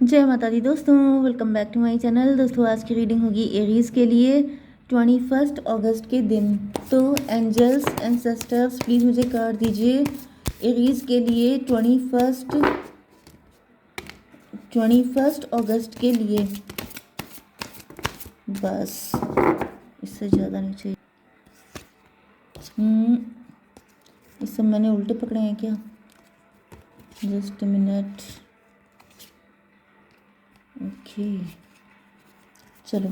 जय माता दी दोस्तों, welcome back to my channel. दोस्तों आज की रीडिंग होगी एरीज के लिए 21 अगस्त के दिन। तो एंजल्स एंसेस्टर्स प्लीज़ मुझे कार्ड दीजिए एरीज के लिए 21 अगस्त के लिए। बस इससे ज़्यादा नहीं चाहिए। इस सब मैंने उल्टे पकड़े हैं क्या? Just minute. ओके चलो,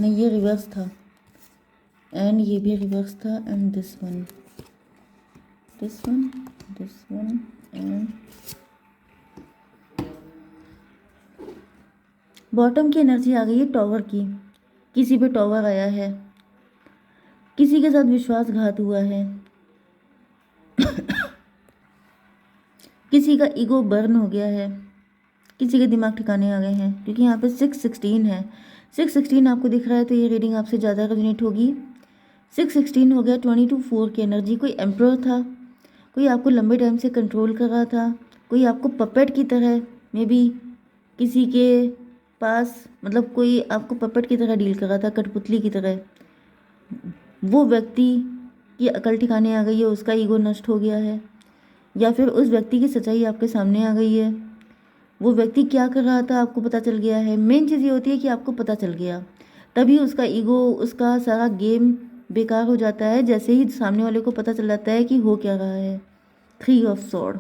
नहीं ये रिवर्स था एंड ये भी रिवर्स था and this one and bottom की एनर्जी आ गई है टॉवर की। किसी पे टॉवर आया है, किसी के साथ विश्वासघात हुआ है, किसी का ईगो बर्न हो गया है, किसी के दिमाग ठिकाने आ गए हैं, क्योंकि यहाँ पे 616 है। 616 आपको दिख रहा है तो ये रीडिंग आपसे ज़्यादा रेजोनेट होगी। 616 हो गया 22 की एनर्जी। कोई एम्परर था, कोई आपको लंबे टाइम से कंट्रोल कर रहा था, कोई आपको पपेट की तरह मे बी किसी के पास, मतलब कोई आपको पपेट की तरह डील कर रहा था, कठपुतली की तरह। वो व्यक्ति की अकल ठिकाने आ गई है, उसका ईगो नष्ट हो गया है, या फिर उस व्यक्ति की सच्चाई आपके सामने आ गई है। वो व्यक्ति क्या कर रहा था आपको पता चल गया है। मेन चीज़ ये होती है कि आपको पता चल गया, तभी उसका ईगो, उसका सारा गेम बेकार हो जाता है, जैसे ही सामने वाले को पता चल जाता है कि हो क्या रहा है। 3 ऑफ स्वॉर्ड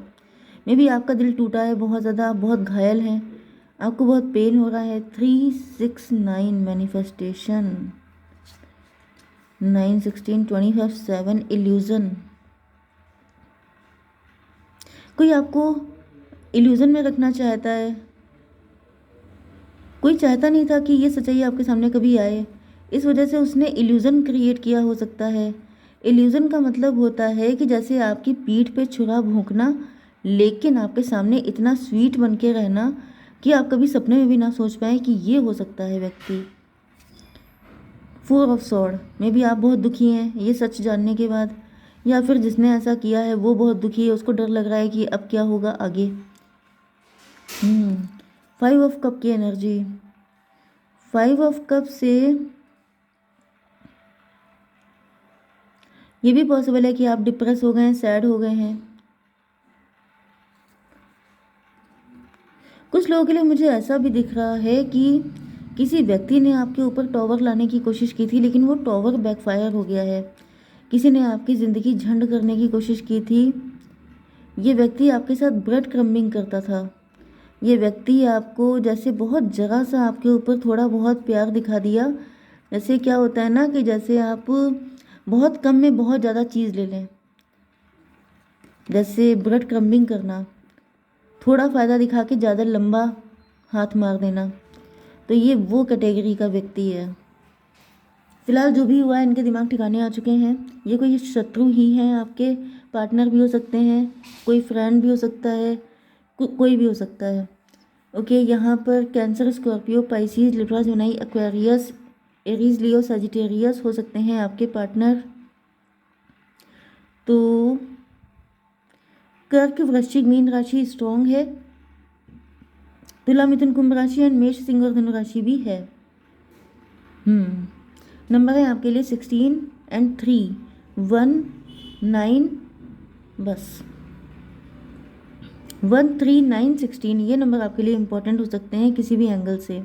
में भी आपका दिल टूटा है बहुत ज़्यादा, आप बहुत घायल हैं, आपको बहुत पेन हो रहा है। 369 मैनिफेस्टेशन, 916 25 7 इल्यूज़न। कोई आपको इल्यूज़न में रखना चाहता है, कोई चाहता नहीं था कि ये सच्चाई आपके सामने कभी आए, इस वजह से उसने इल्यूज़न क्रिएट किया हो सकता है। इल्यूज़न का मतलब होता है कि जैसे आपकी पीठ पे छुरा भोंकना, लेकिन आपके सामने इतना स्वीट बन के रहना कि आप कभी सपने में भी ना सोच पाए कि ये हो सकता है व्यक्ति। 4 ऑफ स्वॉर्ड में भी आप बहुत दुखी हैं ये सच जानने के बाद, या फिर जिसने ऐसा किया है वो बहुत दुखी है, उसको डर लग रहा है कि अब क्या होगा आगे। 5 ऑफ कप की एनर्जी। 5 ऑफ कप से ये भी पॉसिबल है कि आप डिप्रेस हो गए हैं, सैड हो गए हैं। कुछ लोगों के लिए मुझे ऐसा भी दिख रहा है कि किसी व्यक्ति ने आपके ऊपर टॉवर लाने की कोशिश की थी, लेकिन वो टॉवर बैकफायर हो गया है। किसी ने आपकी ज़िंदगी झंड करने की कोशिश की थी। ये व्यक्ति आपके साथ ब्रेड क्रम्बिंग करता था। ये व्यक्ति आपको जैसे बहुत जगह सा आपके ऊपर थोड़ा बहुत प्यार दिखा दिया। जैसे क्या होता है ना कि जैसे आप बहुत कम में बहुत ज़्यादा चीज़ ले लें, जैसे ब्रेड क्रम्बिंग करना, थोड़ा फ़ायदा दिखा के ज़्यादा लंबा हाथ मार देना। तो ये वो कैटेगरी का व्यक्ति है। फिलहाल जो भी हुआ है, इनके दिमाग ठिकाने आ चुके हैं। ये कोई शत्रु ही हैं, आपके पार्टनर भी हो सकते हैं, कोई फ्रेंड भी हो सकता है, कोई भी हो सकता है। ओके, यहाँ पर Cancer, Scorpio, Pisces, Libra, Gemini, Aquarius, Aries, Leo, Sagittarius हो सकते हैं आपके पार्टनर। तो कर्क, वृश्चिक, मीन राशि स्ट्रॉन्ग है। तुला, मिथुन, कुंभ राशि एंड मेष, सिंह और धनु राशि भी है। नंबर है आपके लिए 16 एंड 3 1 9, बस 1 3 9 16 ये नंबर आपके लिए इम्पोर्टेंट हो सकते हैं किसी भी एंगल से।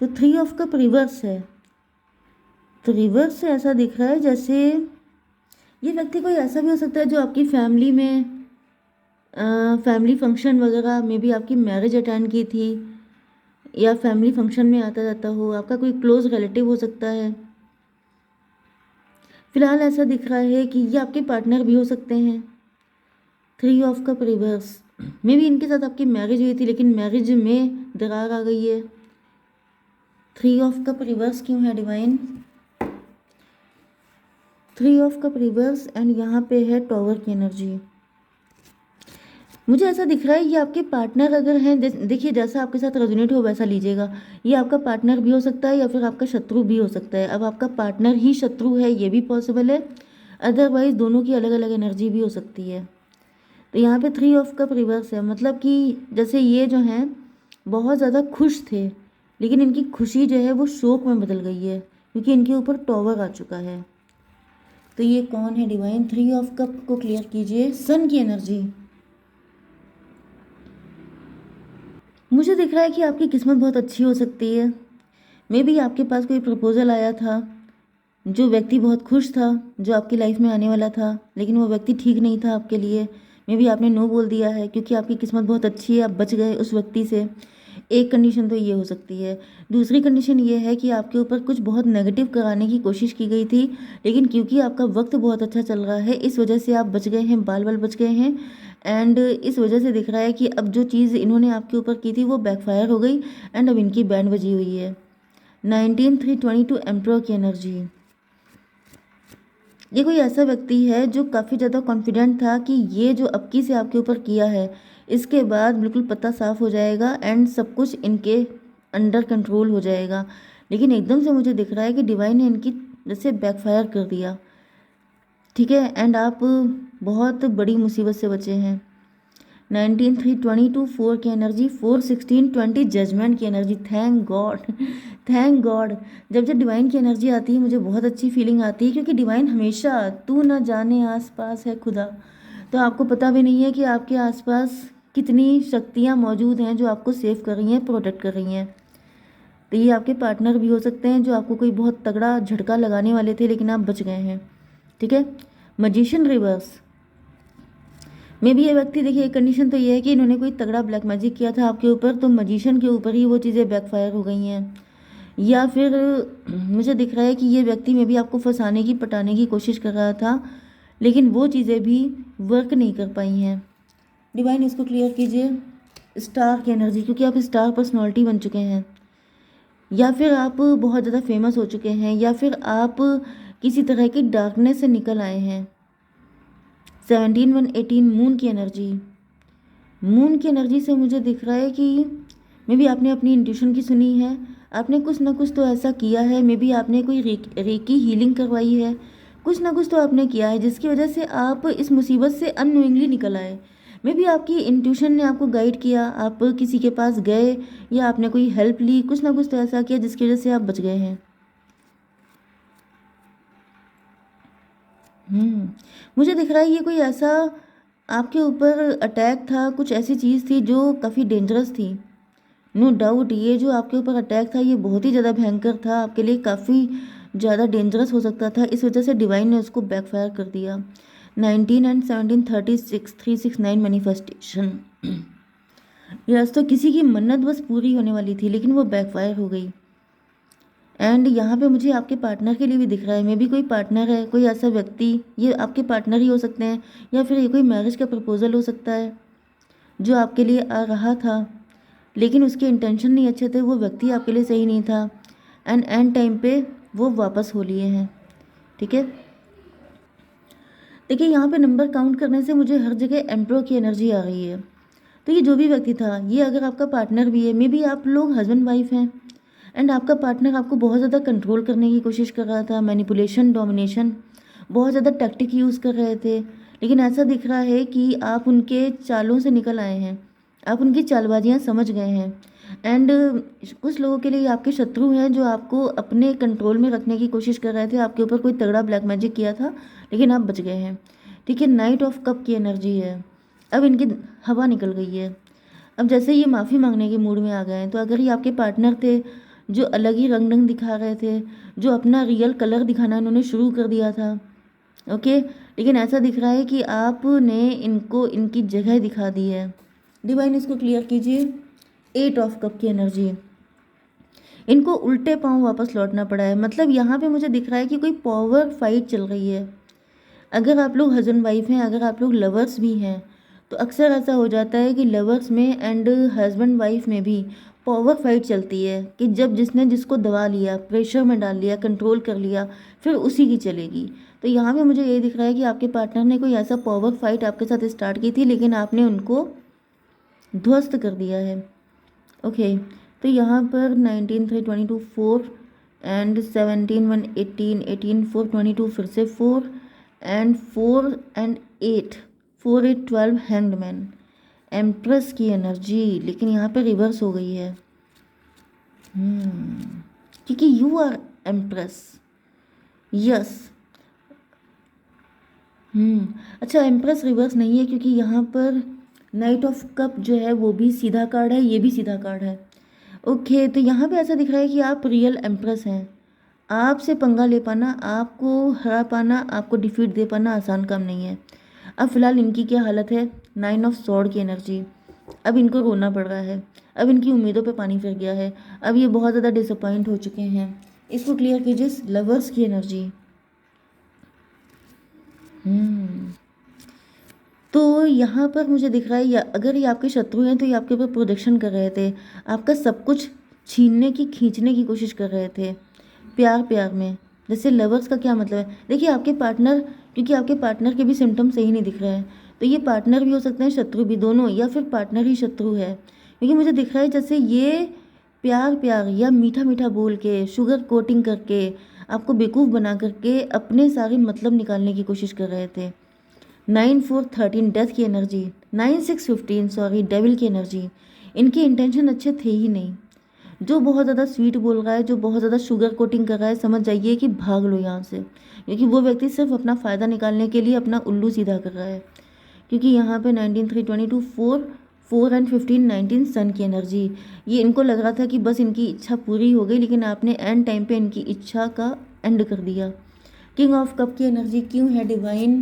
तो 3 ऑफ कप रिवर्स है। तो रिवर्स से ऐसा दिख रहा है जैसे ये व्यक्ति कोई ऐसा भी हो सकता है जो आपकी फैमिली में फैमिली फंक्शन वगैरह में भी आपकी मैरिज अटेंड की थी, या फैमिली फंक्शन में आता जाता हो, आपका कोई क्लोज रिलेटिव हो सकता है। फिलहाल ऐसा दिख रहा है कि ये आपके पार्टनर भी हो सकते हैं। 3 ऑफ कप रिवर्स में भी इनके साथ आपकी मैरिज हुई थी, लेकिन मैरिज में दरार आ गई है। 3 ऑफ कप रिवर्स क्यों है divine? 3 of cup reverse and यहाँ पे है टॉवर की एनर्जी। मुझे ऐसा दिख रहा है ये आपके पार्टनर अगर हैं, देखिए जैसा आपके साथ रेजोनेट हो वैसा लीजिएगा। ये आपका पार्टनर भी हो सकता है या फिर आपका शत्रु भी हो सकता है। अब आपका पार्टनर ही शत्रु है ये भी पॉसिबल है, अदरवाइज दोनों की अलग अलग एनर्जी भी हो सकती है। तो यहाँ पे 3 ऑफ कप रिवर्स है, मतलब कि जैसे ये जो हैं बहुत ज़्यादा खुश थे, लेकिन इनकी खुशी जो है वो शोक में बदल गई है क्योंकि इनके ऊपर टॉवर आ चुका है। तो ये कौन है डिवाइन? 3 ऑफ कप को क्लियर कीजिए। सन की एनर्जी। मुझे दिख रहा है कि आपकी किस्मत बहुत अच्छी हो सकती है। मे बी आपके पास कोई प्रपोज़ल आया था, जो व्यक्ति बहुत खुश था, जो आपकी लाइफ में आने वाला था, लेकिन वो व्यक्ति ठीक नहीं था आपके लिए। मे बी आपने नो बोल दिया है क्योंकि आपकी किस्मत बहुत अच्छी है, आप बच गए उस व्यक्ति से। एक कंडीशन तो ये हो सकती है। दूसरी कंडीशन ये है कि आपके ऊपर कुछ बहुत नेगेटिव कराने की कोशिश की गई थी, लेकिन क्योंकि आपका वक्त बहुत अच्छा चल रहा है, इस वजह से आप बच गए हैं, बाल बाल बच गए हैं। एंड इस वजह से दिख रहा है कि अब जो चीज़ इन्होंने आपके ऊपर की थी वो बैकफायर हो गई एंड अब इनकी बैंड बजी हुई है। 19/3/22 एम्परर की एनर्जी। ये कोई ऐसा व्यक्ति है जो काफ़ी ज़्यादा कॉन्फिडेंट था कि ये जो अबकी से आपके ऊपर किया है, इसके बाद बिल्कुल पत्ता साफ हो जाएगा एंड सब कुछ इनके अंडर कंट्रोल हो जाएगा। लेकिन एकदम से मुझे दिख रहा है कि डिवाइन ने इनकी जैसे बैकफायर कर दिया, ठीक है, एंड आप बहुत बड़ी मुसीबत से बचे हैं। 19/3/22 4 की एनर्जी, 4/16/20 जजमेंट की energy. Thank God, thank God. जब जब डिवाइन की एनर्जी आती है मुझे बहुत अच्छी फीलिंग आती है क्योंकि डिवाइन हमेशा तू ना जाने आसपास है खुदा। तो आपको पता भी नहीं है कि आपके आसपास कितनी शक्तियाँ मौजूद हैं जो आपको सेव कर रही हैं, प्रोटेक्ट कर रही हैं। तो ये आपके पार्टनर भी हो सकते हैं जो आपको कोई बहुत तगड़ा झटका लगाने वाले थे लेकिन आप बच गए हैं, ठीक है। Magician reverse. मे भी ये व्यक्ति, देखिए एक कंडीशन तो ये है कि इन्होंने कोई तगड़ा ब्लैक मैजिक किया था आपके ऊपर, तो मजिशियन के ऊपर ही वो चीज़ें बैकफायर हो गई हैं। या फिर मुझे दिख रहा है कि ये व्यक्ति में भी आपको फंसाने की, पटाने की कोशिश कर रहा था, लेकिन वो चीज़ें भी वर्क नहीं कर पाई हैं। डिवाइन इसको क्लियर कीजिए। स्टार की एनर्जी, क्योंकि आप स्टार पर्सनालिटी बन चुके हैं, या फिर आप बहुत ज़्यादा फेमस हो चुके हैं, या फिर आप किसी तरह की डार्कनेस से निकल आए हैं। 17/1/18 मून की एनर्जी। मून की एनर्जी से मुझे दिख रहा है कि मे बी आपने अपनी इंट्यूशन की सुनी है, आपने कुछ ना कुछ तो ऐसा किया है, मे बी आपने कोई रेकी हीलिंग करवाई है, कुछ ना कुछ तो आपने किया है जिसकी वजह से आप इस मुसीबत से अननोइंगली निकल आए। मे बी आपकी इंट्यूशन ने आपको गाइड किया, आप किसी के पास गए या आपने कोई हेल्प ली, कुछ ना कुछ तो ऐसा किया जिसकी वजह से आप बच गए हैं। मुझे दिख रहा है ये कोई ऐसा आपके ऊपर अटैक था, कुछ ऐसी चीज़ थी जो काफ़ी डेंजरस थी। नो डाउट ये जो आपके ऊपर अटैक था ये बहुत ही ज़्यादा भयंकर था, आपके लिए काफ़ी ज़्यादा डेंजरस हो सकता था, इस वजह से डिवाइन ने उसको बैकफायर कर दिया। 19/17/36 369 मैनिफेस्टेशन। यस, तो किसी की मन्नत बस पूरी होने वाली थी लेकिन वो बैकफायर हो गई। एंड यहाँ पे मुझे आपके पार्टनर के लिए भी दिख रहा है, मे भी कोई पार्टनर है, कोई ऐसा व्यक्ति, ये आपके पार्टनर ही हो सकते हैं, या फिर ये कोई मैरिज का प्रपोजल हो सकता है जो आपके लिए आ रहा था, लेकिन उसके इंटेंशन नहीं अच्छे थे, वो व्यक्ति आपके लिए सही नहीं था, एंड एंड टाइम पे वो वापस हो लिए हैं, ठीक है। देखिए यहाँ पे नंबर काउंट करने से मुझे हर जगह एम्प्रो की एनर्जी आ रही है। तो ये जो भी व्यक्ति था, ये अगर आपका पार्टनर भी है, मे बी आप लोग हस्बैंड वाइफ हैं, एंड आपका पार्टनर आपको बहुत ज़्यादा कंट्रोल करने की कोशिश कर रहा था, मैनिपुलेशन, डोमिनेशन, बहुत ज़्यादा टैक्टिक यूज़ कर रहे थे, लेकिन ऐसा दिख रहा है कि आप उनके चालों से निकल आए हैं, आप उनकी चालबाजियाँ समझ गए हैं। एंड कुछ लोगों के लिए आपके शत्रु हैं जो आपको अपने कंट्रोल में रखने की कोशिश कर रहे थे, आपके ऊपर कोई तगड़ा ब्लैक मैजिक किया था लेकिन आप बच गए हैं, ठीक है। नाइट ऑफ कप की एनर्जी है, अब इनकी हवा निकल गई है, अब जैसे ये माफ़ी मांगने के मूड में आ गए हैं। तो अगर ये आपके पार्टनर थे जो अलग ही रंग ढंग दिखा रहे थे, जो अपना रियल कलर दिखाना इन्होंने शुरू कर दिया था, ओके, लेकिन ऐसा दिख रहा है कि आपने इनको इनकी जगह दिखा दी है। डिवाइन इसको क्लियर कीजिए। 8 ऑफ कप की एनर्जी, इनको उल्टे पांव वापस लौटना पड़ा है, मतलब यहाँ पे मुझे दिख रहा है कि कोई पावर फाइट चल रही है। अगर आप लोग हस्बैंड वाइफ हैं, अगर आप लोग लवर्स भी हैं, तो अक्सर ऐसा हो जाता है कि लवर्स में एंड हस्बैंड वाइफ में भी पावर फाइट चलती है कि जब जिसने जिसको दबा लिया, प्रेशर में डाल लिया, कंट्रोल कर लिया, फिर उसी की चलेगी। तो यहाँ पे मुझे ये दिख रहा है कि आपके पार्टनर ने कोई ऐसा पावर फाइट आपके साथ स्टार्ट की थी लेकिन आपने उनको ध्वस्त कर दिया है, ओके। तो यहाँ पर 19/3/22 4 एंड 17/1/18 18/4/22 फिर से 4 and 4 and 8 4 8 12 hanged man. Empress की एनर्जी, लेकिन यहाँ पे रिवर्स हो गई है। क्योंकि यू आर एम्प्रेस। यस। अच्छा, एम्प्रेस रिवर्स नहीं है क्योंकि यहाँ पर नाइट ऑफ कप जो है वो भी सीधा कार्ड है, ये भी सीधा कार्ड है। ओके, तो यहाँ पे ऐसा दिख रहा है कि आप रियल एम्प्रेस हैं। आपसे पंगा ले पाना, आपको हरा पाना, आपको डिफीट दे पाना आसान काम नहीं है। अब फिलहाल इनकी क्या हालत है, 9 ऑफ सॉर्ड की एनर्जी। अब इनको रोना पड़ रहा है, अब इनकी उम्मीदों पे पानी फिर गया है, अब ये बहुत ज़्यादा डिसअपॉइंट हो चुके हैं। इसको क्लियर कीजिए, लवर्स की एनर्जी। तो यहाँ पर मुझे दिख रहा है या अगर ये आपके शत्रु हैं तो ये आपके ऊपर प्रोजेक्शन कर रहे थे, आपका सब कुछ छीनने की खींचने की कोशिश कर रहे थे प्यार प्यार में। जैसे लवर्स का क्या मतलब है, देखिए आपके पार्टनर, क्योंकि आपके पार्टनर के भी सिम्टम सही नहीं दिख रहे हैं, तो ये पार्टनर भी हो सकते हैं, शत्रु भी, दोनों, या फिर पार्टनर ही शत्रु है। क्योंकि मुझे दिख रहा है जैसे ये प्यार प्यार या मीठा मीठा बोल के, शुगर कोटिंग करके, आपको बेवकूफ़ बना करके अपने सारे मतलब निकालने की कोशिश कर रहे थे। 9 4 13 डेथ की एनर्जी, 9 6 15 सॉरी डेविल की एनर्जी। इनके इंटेंशन अच्छे थे ही नहीं। जो बहुत ज़्यादा स्वीट बोल रहा है, जो बहुत ज़्यादा शुगर कोटिंग कर रहा है, समझ जाइए कि भाग लो यहाँ से, क्योंकि वो व्यक्ति सिर्फ अपना फ़ायदा निकालने के लिए अपना उल्लू सीधा कर रहा है। क्योंकि यहाँ पे 19 3 22 4 4 एंड 15 19 सन की एनर्जी। ये इनको लग रहा था कि बस इनकी इच्छा पूरी हो गई, लेकिन आपने एंड टाइम पे इनकी इच्छा का एंड कर दिया। किंग ऑफ कप की एनर्जी क्यों है डिवाइन,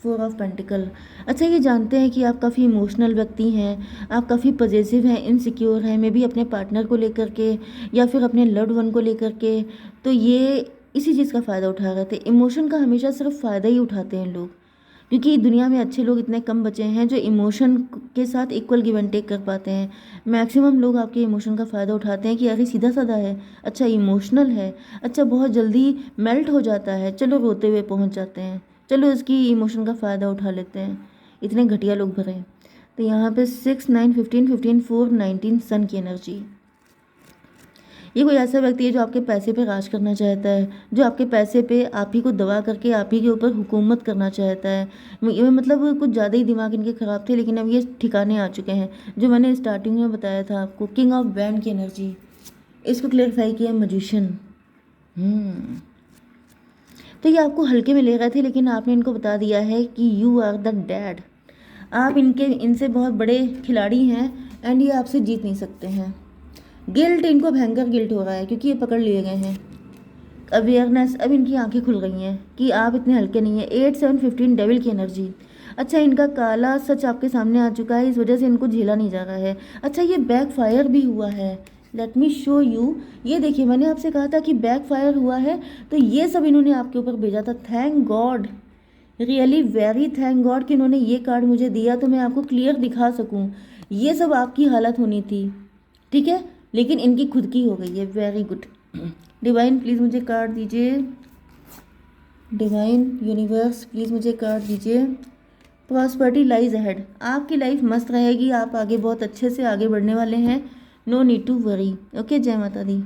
4 ऑफ पेंटिकल। अच्छा, ये जानते हैं कि आप काफ़ी इमोशनल व्यक्ति हैं, आप काफ़ी पॉजिटिव हैं, इनसिक्योर हैं, मे बी अपने पार्टनर को लेकर के या फिर अपने लव्ड वन को लेकर के। तो ये इसी चीज़ का फ़ायदा उठा रहे थे। इमोशन का हमेशा सिर्फ फ़ायदा ही उठाते हैं लोग, क्योंकि दुनिया में अच्छे लोग इतने कम बचे हैं जो इमोशन के साथ इक्वल गिव एंड टेक कर पाते हैं। मैक्सिमम लोग आपके इमोशन का फ़ायदा उठाते हैं कि अरे सीधा साधा है, अच्छा इमोशनल है, अच्छा बहुत जल्दी मेल्ट हो जाता है, चलो रोते हुए पहुंच जाते हैं, चलो इसकी इमोशन का फ़ायदा उठा लेते हैं। इतने घटिया लोग भरे। तो यहाँ पे 6 9 15 15 4 19 सन की एनर्जी। ये कोई ऐसा व्यक्ति है जो आपके पैसे पे राज करना चाहता है, जो आपके पैसे पे आप ही को दबा करके आप ही के ऊपर हुकूमत करना चाहता है। ये मतलब कुछ ज़्यादा ही दिमाग इनके ख़राब थे, लेकिन अब ये ठिकाने आ चुके हैं, जो मैंने स्टार्टिंग में बताया था आपको। किंग ऑफ बैंड की एनर्जी, इसको क्लेरिफाई किया मैजिशियन। तो ये आपको हल्के में ले रहे थे, लेकिन आपने इनको बता दिया है कि यू आर द डैड। आप इनसे बहुत बड़े खिलाड़ी हैं एंड ये आपसे जीत नहीं सकते हैं। गिल्ट, इनको भयंकर गिल्ट हो रहा है क्योंकि ये पकड़ लिए गए हैं। अवेयरनेस, अब इनकी आंखें खुल गई हैं कि आप इतने हल्के नहीं हैं। 8 7 15 डेविल की एनर्जी। अच्छा, इनका काला सच आपके सामने आ चुका है, इस वजह से इनको झेला नहीं जा रहा है। अच्छा, ये बैक फायर भी हुआ है, लेट मी शो यू। ये देखिए, मैंने आपसे कहा था कि बैक फायर हुआ है, तो ये सब इन्होंने आपके ऊपर भेजा था। Thank God, really very thank God कि इन्होंने ये कार्ड मुझे दिया तो मैं आपको क्लियर दिखा सकूं। ये सब आपकी हालत होनी थी, ठीक है, लेकिन इनकी खुद की हो गई है। Very good. डिवाइन प्लीज़ मुझे कार्ड दीजिए, डिवाइन यूनिवर्स प्लीज़ मुझे कार्ड दीजिए। प्रॉस्पेरिटी लाइज अहेड, आपकी लाइफ मस्त रहेगी, आप आगे बहुत अच्छे से आगे बढ़ने वाले हैं। No need to worry. Okay, जय माता दी।